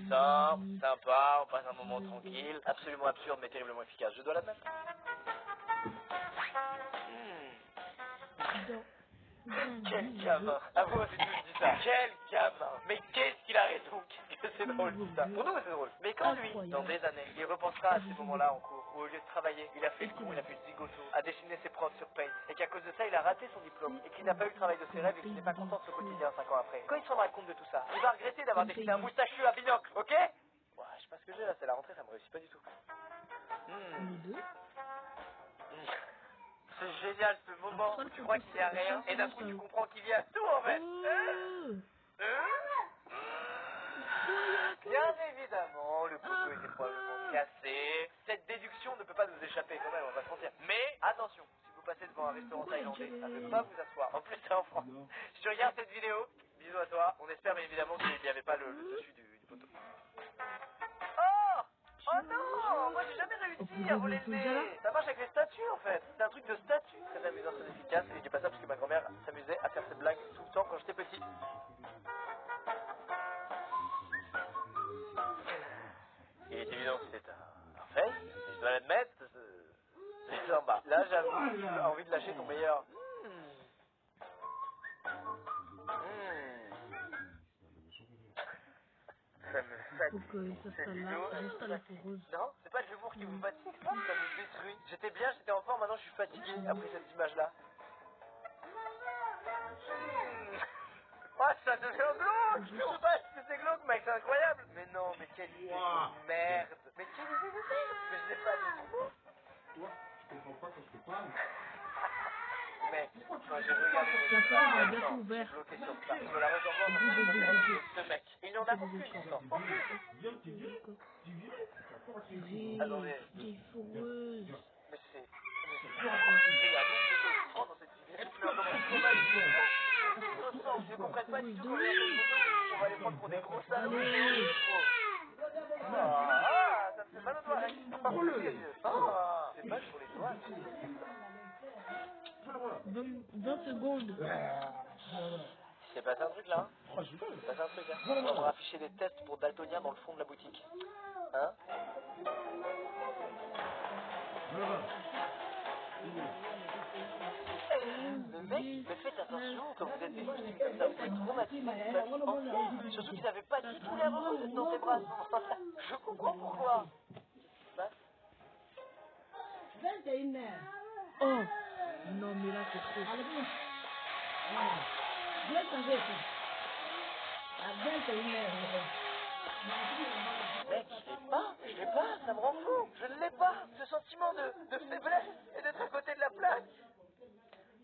Simple, sympa, on passe un moment tranquille, absolument absurde mais terriblement efficace, je dois l'admettre. Quel gamin. À vous, c'est tous dit ça. Quel gamin. Mais qu'est-ce qu'il a raison. Qu'est-ce que c'est drôle tout ça. Pour nous, c'est drôle. Mais quand lui, dans des années, il repensera à ces moments-là en cours, où au lieu de travailler, il a fait le con, il a fait le zigoto, a dessiné ses profs sur Paint, et qu'à cause de ça, il a raté son diplôme, et qu'il n'a pas eu le travail de ses rêves, et qu'il n'est pas content de ce quotidien 5 ans après. Quand il se rendra compte de tout ça, il va regretter d'avoir dessiné un moustachu à binocle, ok? Ouais, je sais pas ce que j'ai là, c'est la rentrée, ça me réussit pas du tout. C'est génial ce moment où tu crois qu'il y a rien et d'un coup tu comprends qu'il y a tout en fait. Bien évidemment, le couteau était probablement cassé. Cette déduction ne peut pas nous échapper quand même, on va se mentir. Mais attention, si vous passez devant un restaurant thaïlandais, ça ne peut pas vous asseoir. En plus, t'es en France. Si tu regardes cette vidéo, bisous à toi. On espère bien évidemment qu'il n'y avait pas le dessus du poteau. Oh! Oh non! Moi j'ai jamais réussi à voler le nez! Ça marche avec les statues en fait! C'est un truc de statue! Très amusant, très efficace, et je dis pas ça parce que ma grand-mère s'amusait à faire cette blague tout le temps quand j'étais petit. Il est évident que c'est un fait, et je dois l'admettre, c'est sympa. Là j'avoue, tu as envie de lâcher ton meilleur. Ça me fatigue. Non, c'est pas l'humour qui vous fatigue, ça me détruit. J'étais bien, j'étais en forme, maintenant je suis fatigué après cette image-là. Oh, ça devient glauque! Je sais pas si c'est glauque, mec, c'est incroyable! Mais non, mais quelle idée de merde! Mais quelle idée de merde! Mais je sais pas du tout! Toi, je comprends pas quand je te parle. Mec, quand j'ai regardé j'ai bloqué sur ça. Je me la ressemble de ce mec. Il n'en a aucune licence. Aucune! Attendez. Mais c'est... Il y a beaucoup de sang dans cette vidéo. Tu pleures comme un je ne comprends pas du tout comment on va les prendre pour des gros salauds. Ah, ça me fait mal au doigt. Ah, c'est mal pour les doigts. 20 secondes. C'est passé un truc là, hein? C'est passé un truc, hein? On va afficher des tests pour daltoniens dans le fond de la boutique. Hein? Le mec, mais faites attention, quand vous êtes des victimes comme ça, vous pouvez traumatiser des familles entières. Surtout qu'ils n'avaient pas du tout l'air heureux d'être dans tes bras. Je comprends pourquoi. Bah. Oh non mais là c'est trop. Mec, je l'ai pas, ça me rend fou. Je ne l'ai pas, ce sentiment de faiblesse et d'être à côté de la plaque.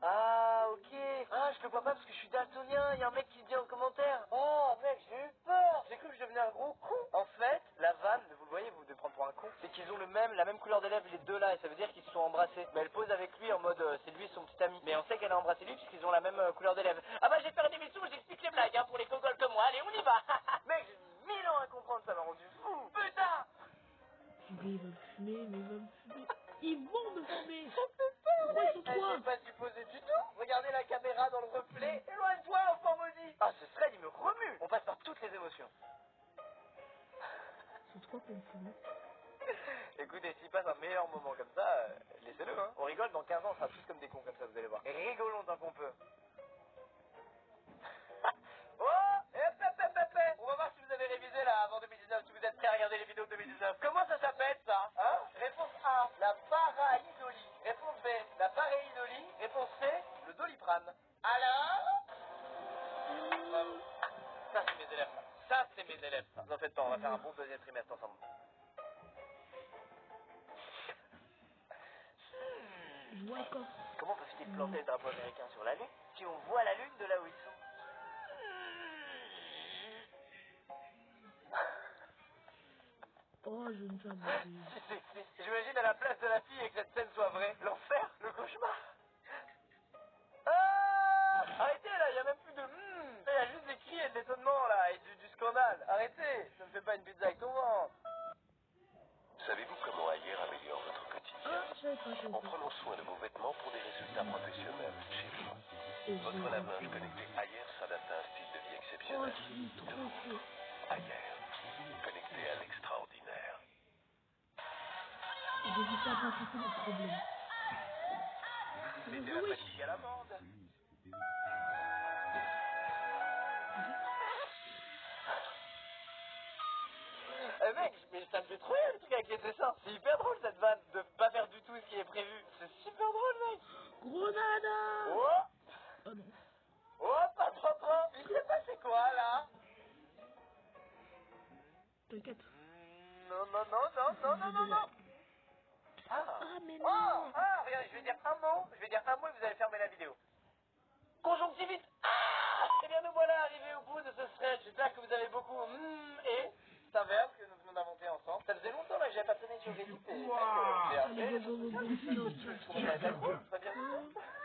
Ah, ok. Ah, je le vois pas parce que je suis daltonien. Il y a un mec qui dit en commentaire. Oh, mec, j'ai eu peur. J'ai cru que je devenais un gros con. En fait, la vanne, vous le voyez, vous devez prendre pour un con, c'est qu'ils ont la même couleur de lèvres, les deux là, et ça veut dire qu'ils se sont embrassés. Mais elle pose avec lui en mode, c'est lui son petit ami. Mais on sait qu'elle a embrassé lui puisqu'ils ont la même couleur de lèvres. Ah bah, je vais faire des bisous, j'explique les blagues, hein, pour les gogoles comme moi. Allez, on y va. Mec, j'ai mis 1000 ans à comprendre, ça m'a rendu fou. Putain. Mais ils vont me fumer. Ils vont me fumer. Ça fait peur, Pourquoi ils sont elle trois? n'est pas supposée du tout. Regardez la caméra dans le reflet. Éloigne-toi, enfant maudit. Ah, ce thread, il me remue. On passe par toutes les émotions. Ils sont trois pour me fumer. Écoutez, s'il passe un meilleur moment comme ça, laissez-le, hein. On rigole, dans 15 ans, on sera tous comme des cons comme ça, vous allez voir. Rigolons tant qu'on peut. Oh, on va voir si vous avez révisé là avant 2019, si vous êtes prêts à regarder les vidéos de 2019. Comment ça s'appelle ça, hein? Réponse A, la paraïdolie. Réponse B, la pareidolie. Réponse C, le doliprane. Alors? Bravo. Ça c'est mes élèves. Ça c'est mes élèves. Vous en faites pas, on va faire un bon deuxième trimestre ensemble. Je vois le coffre. Comment peuvent-ils planter le drapeau américain sur la Lune si on voit la Lune de là où ils sont? Oh, je ne sais pas. J'imagine à la place de la fille et que cette scène soit vraie. L'enfer, le cauchemar. Ah! Arrêtez là, il n'y a même plus de il y a juste des cris et de l'étonnement là, et du scandale. Arrêtez, ne me fais pas une pizza avec ton ventre. Savez-vous comment Ayer améliore votre quotidien? En prenant soin de vos vêtements pour des résultats professionnels chez vous. Votre lave-linge connecté Ayer s'adapte à un style de vie exceptionnel. Ailleurs, connecté à l'extraordinaire. J'ai dit ça pour c'est le problème. Mettez la panique à l'amende. Mec, mais ça me fait trop rire le truc avec les dessins. C'est hyper drôle cette vanne de pas faire du tout ce qui est prévu. C'est super drôle, mec. Grenade. Oh, Oh non. oh, pas trop trop. Il s'est passé quoi là? T'inquiète. Non, non, non, non, non, non, non, non. Ah mais Oh, non. ah, regardez, je vais dire un mot et vous allez fermer la vidéo. Conjonctivite. Ah, eh bien nous voilà arrivés au bout de ce thread. J'espère que vous avez beaucoup et c'est un verbe que nous venons d'inventer ensemble. Ça faisait longtemps là que j'avais pas traîné sur Reddit et j'ai appris les choses sociales. Je trouvais ça cool, très bien.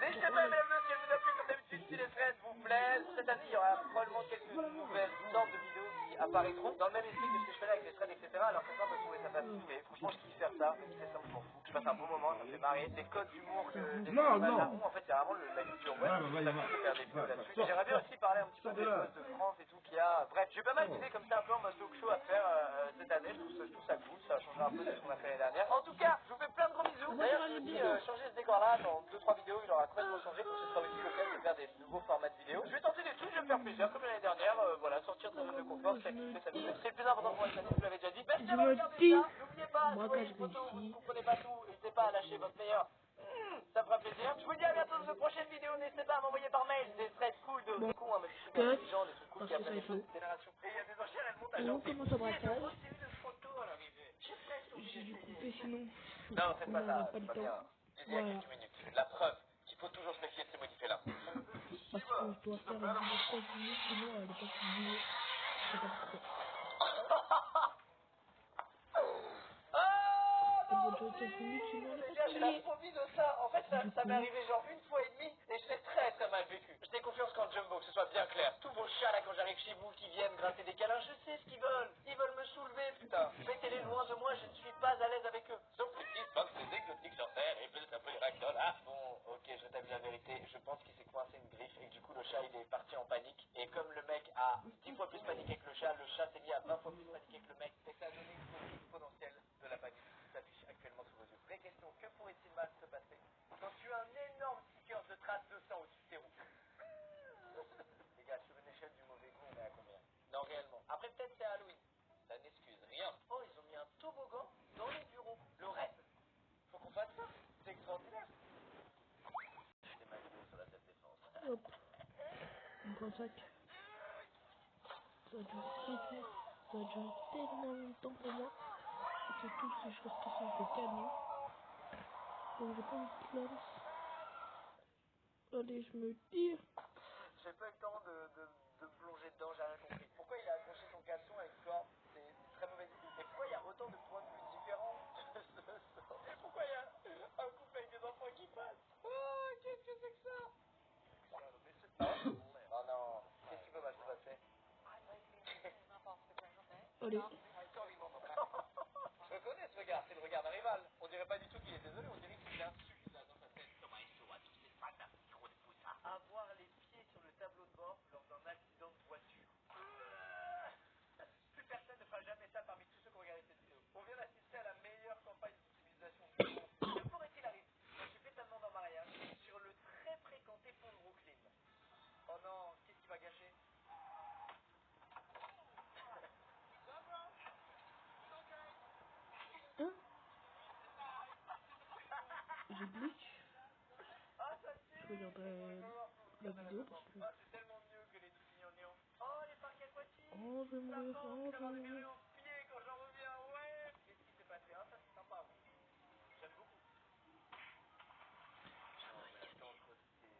N'hésitez pas à aimer la vidéo si elle vous a plu, comme d'habitude si les threads vous plaisent. Cette année il y aura probablement quelques nouvelles sortes de vidéos qui apparaîtront dans le même esprit que ce que je fais là avec les threads, etc. Alors que ça on peut trouver ça facile, mais franchement je kiffe faire ça, même si c'est simple, je m'en fous. Je passe un bon moment, ça me fait marrer. Des codes d'humour que des Non, images non. à fond, en fait c'est vraiment la culture web. Ouais, Ça fait faire des vidéos là-dessus. Et j'aimerais bien aussi parler un petit peu des choses de France et tout qu'il y a. Bref, j'ai pas mal d'idées comme ça un peu en mode talk show à faire cette année. Je trouve ça cool, ça changera un peu de ce qu'on a fait l'année dernière. En tout cas, je vous fais plein de gros bisous. D'ailleurs, je vous dis changer ce décor là dans 2-3 vidéos, il aura complètement changé. Donc ce sera aussi l'occasion de faire des nouveaux formats de vidéos. Je vais tenter des trucs, je vais me faire plaisir comme l'année dernière. Voilà, sortir de sa zone de confort, ça kiffer, ça kiffer. C'est le plus important pour cette année, je vous l'avais déjà dit. Merci d'avoir regardé ça. N'oubliez pas, si vous voyez une photo où vous ne comprenez pas tout, n'hésitez pas à lâcher votre meilleur. Ça me fera plaisir. Je vous dis à bientôt dans une prochaine vidéo. N'hésitez pas à m'envoyer par mail des threads cool de cons, des trucs intelligents, des trucs cool qui apprennent des choses de génération. Et il y a des enchères, elles montent à genre. On commence à braquage. C'est une photo à l'arrivée. J'ai presque J'ai oublié dû d'essayer. couper sinon. Non, faites On pas n'aurait ça, pas c'est le pas temps. bien. J'ai dit il y a Voilà. quelques minutes. La preuve qu'il faut toujours se méfier de ces modifs-là. Parce que je dois faire une vidéo de 15 minutes, sinon elle n'est pas publiée. Je sais pas pourquoi. Elle doit durer 15 minutes, sinon elle n'est pas J'ai la publiée. phobie de ça. En fait, ça m'est arrivé genre une fois et demie et je l'ai très très mal vécu. Je n'ai confiance qu'en Jumbo, que ce soit bien clair. Tous vos chats là quand j'arrive chez vous qui viennent gratter des câlins, je sais ce qu'ils veulent. Ils veulent me soulever, putain. Mettez-les loin de moi, je ne suis pas à l'aise avec eux. Sauf les petites box des exotiques sur terre et peut-être un peu les ragdoll. Ah, Bon, ok, je rétablis la vérité. Je pense qu'il s'est coincé une griffe et que du coup le chat il est parti en panique. Et comme le mec a 10 fois plus paniqué que le chat s'est mis à 20 fois plus paniqué que le mec. Et ça a donné une courbe exponentielle de la panique qui s'affiche actuellement sous vos yeux. Vraie question, que pourrait-il mal se passer quand tu as un énorme sticker de trace de sang au-dessus de tes roues? Les gars, sur une échelle du mauvais goût, on est à combien? Non, réellement. Après, peut-être c'est Halloween. Ça n'excuse rien. Oh, ils ont mis un toboggan dans les bureaux. Le raid. Faut qu'on fasse ça. C'est extraordinaire. C'est ma vidéo sur la self-défense. Hop. Un grand sac. Ça a duré 5 minutes. Ça a duré tellement longtemps pour moi. Et surtout si je restais sans le canot. Donc j'ai pas envie de plaindre. Allez, je me tire. J'ai pas eu le temps de me plonger dedans, j'ai rien compris. Pourquoi il a accroché son caleçon avec toi? C'est une très mauvaise idée. Et pourquoi il y a autant de points de vue différents de ce sort? Et pourquoi il y a un couple avec des enfants qui passent? Oh, qu'est-ce que c'est que ça? Oh non, qu'est-ce qui peut mal se passer? Allez. Je reconnais ce regard, c'est le regard d'un rival. On dirait pas du tout qu'il est désolé, on dirait qu'il insulte là dans sa tête. Avoir les pieds sur le tableau de bord lors d'un accident de voiture. Plus personne ne fera jamais ça parmi tous ceux qui ont regardé cette vidéo. On vient d'assister à la meilleure campagne de sensibilisation du monde. Que pourrait-il arriver quand tu fais ta demande en mariage sur le très fréquenté pont de Brooklyn? Oh non, qu'est-ce qui va gâcher? Hein? J'ai glitch. Ah, ça Je tue! regarderai la vidéo parce que... Ah, c'est tellement mieux que les trucs gnangnans. Oh, les parcs aquatiques! Oh, je vais mourir. Oh, je vais D'avoir des mourir. virées en pied quand j'en reviens, ouais! Qu'est-ce qui s'est passé? Ah, ça c'est sympa, oui. J'aime beaucoup. Non, mais attends,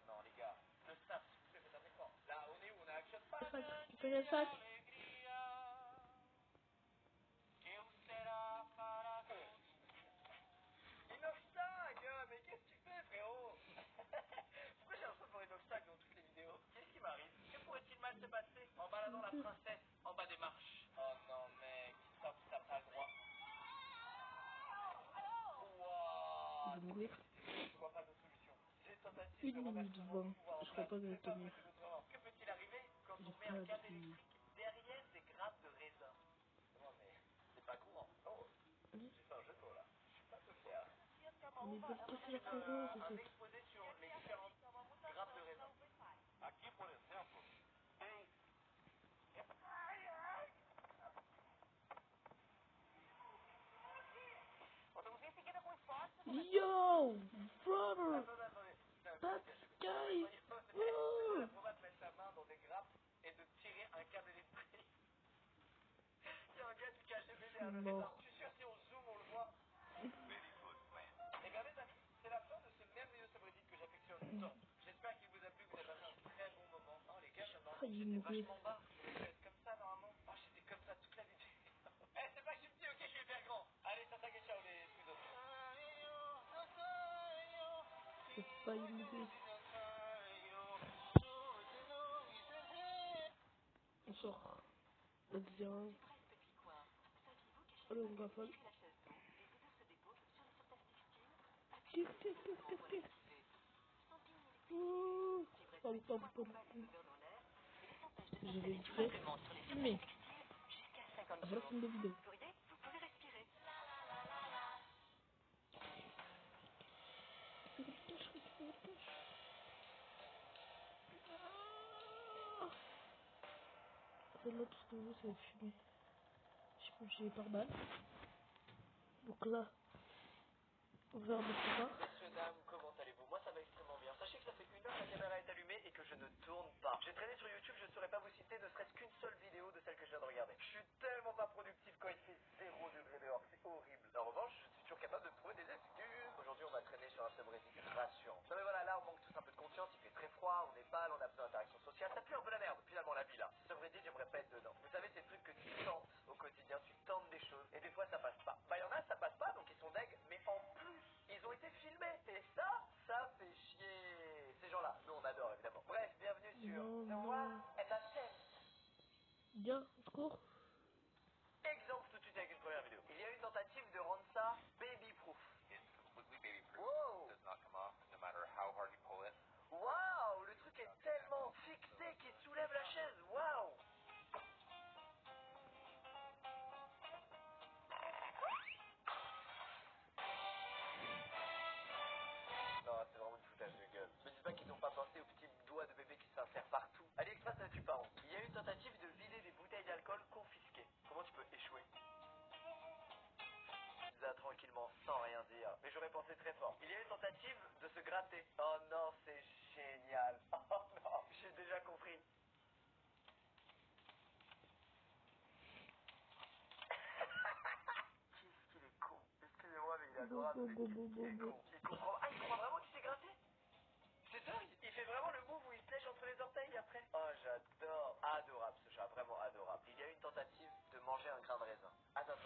non, les gars, le staff, s'il vous plaît, faites un effort. Là, on est où? On a Action Le Pack? sac. Récupérer le sac. Inoxtag! Mais qu'est-ce que tu fais, frérot? Pourquoi j'ai l'impression de voir Inoxtag dans toutes les vidéos? Qu'est-ce qui m'arrive? Que pourrait-il mal se passer en baladant la princesse en bas des marches? Oh non, mec, ça t'as pas le droit. Je vais mourir. Je vois pas de solution. J'ai une tentative 1 de remettre minute tout le 20. monde au pouvoir en Je serais place. pas de C'est pas tenir. possible autrement. Que peut-il arriver quand J'ai on met un pas câble de... électrique derrière des grappes de raisin? pas courant. Oh, j'ai fait un jeu de mots là. Pas peu fier. Mais ils veulent casser la forêt, en Un fait. exposé sur les différentes grappes de raisin. Aqui, por exemplo, tem... Voltamos em seguida com o esporte. Yo, brother, Attendez. that guy. La proba de mettre sa main dans des grappes et de tirer un câble électrique. Il y a un gars qui cache le bébé à un raisin. Je suis sûr si on zoome, on le voit. Babyfoot, man. Et bien les amis, c'est la fin de ce merveilleux sabrédite que j'affectionne tant. J'espère qu'il vous a plu, que vous avez passé un très bon moment. Oh les gars, j'étais vachement bas. Je vais être comme ça normalement. Oh j'étais comme ça toute la vidéo. Eh c'est pas que je suis petit, ok, je vais faire grand. Allez, ça et ciao les studios. C'est pas une idée. On sort. Let's go. Allez, on rafale. Ouh. Pam, pam, pam, pam. Je vais filmer. Après la fin de la vidéo. Celle-là, tout ce que je veux, c'est fumer. Je peux j'ai par balle. Donc là, on va remettre ça. Messieurs, dames, comment allez-vous? Moi ça va extrêmement bien. Sachez que ça fait 1 heure que la caméra est allumée et que je ne tourne pas. J'ai traîné sur YouTube, je ne saurais pas vous citer ne serait-ce qu'une seule vidéo de celle que je viens de regarder. Je suis tellement pas productif quand il fait 0 degré dehors, c'est horrible. En revanche, je suis toujours capable de trouver des excuses. Aujourd'hui on va traîner sur un subreddit rassurant. Non mais voilà, là on manque tous un peu de confiance, il fait très froid, on est pâle, on a besoin d'interaction sociale. Ça pue un peu la merde, finalement la vie là. Ce subreddit, j'aimerais pas être dedans. Vous savez, ces trucs que tu tentes au quotidien, tu tentes des choses et des fois ça passe pas. Bah y en a, ça passe pas, donc ils sont deg, mais en plus, ils ont été filmés. Et ça fait chier. Ces gens-là, nous on adore évidemment. Bref, bienvenue sur The One and a Tenth. Bien, on court. Exemple tout de suite avec une première vidéo. Il y a eu une tentative de rendre ça baby-proof. It's completely baby-proof. Wow. Does not come off, no matter how hard you pull it. Waouh, le truc est tellement fixé qu'il soulève la chaise. Waouh. Non, c'est vraiment une foutage de gueule. Me dis pas qu'ils n'ont pas pensé aux petits doigts de bébé qui s'insèrent partout. AliExpress ne tue pas honte. Il y a eu une tentative de vider des bouteilles d'alcool confisquées. Comment tu peux échouer? Ça tranquillement, sans rien dire. Mais j'aurais pensé très fort. Il y a eu une tentative de se gratter. Oh non, c'est génial. Oh non, j'ai déjà compris. Qu'est-ce qu'il est con. Excusez-moi, mais il est adorable. Mais qu'est-ce qu'il est con. Il comprend. Ah, il croit vraiment qu'il s'est gratté? C'est ça, il fait vraiment le move où il se lèche entre les orteils après. Oh, j'adore. Adorable ce chat, vraiment adorable. Il y a eu une tentative de manger un grain de raisin. Attends.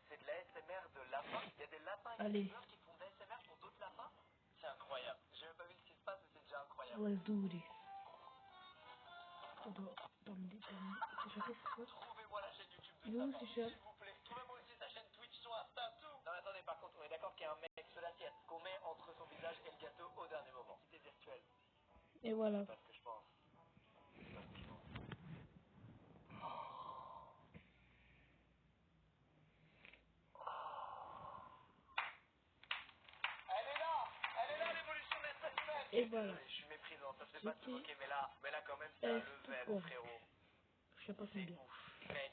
C'est de l'ASMR de lapin. Il y a des lapins youtubeurs qui font de l'ASMR pour d'autres lapins. C'est incroyable. J'ai même pas vu ce qui se passe, mais c'est déjà incroyable. Let's do this. Attends, c'est chacun c'est quoi? Trouvez-moi la chaîne YouTube de Il est où, Sapin, c'est cher? s'il vous plaît. Trouvez-moi aussi sa chaîne Twitch, son Insta, tout. Non, mais attendez, par contre, on est d'accord qu'il y a un mec sur l'assiette qu'on met entre son visage et le gâteau au dernier moment. C'était virtuel. Et voilà. C'est pas ce que je pense. C'est pas ce qu'ils font. Elle est là l'évolution de l'espèce humaine. Et voilà. Je suis méprisant, ça se fait pas tout, ok, mais là quand même c'est un level, frérot. Je sais pas C'est combien. ouf, mec.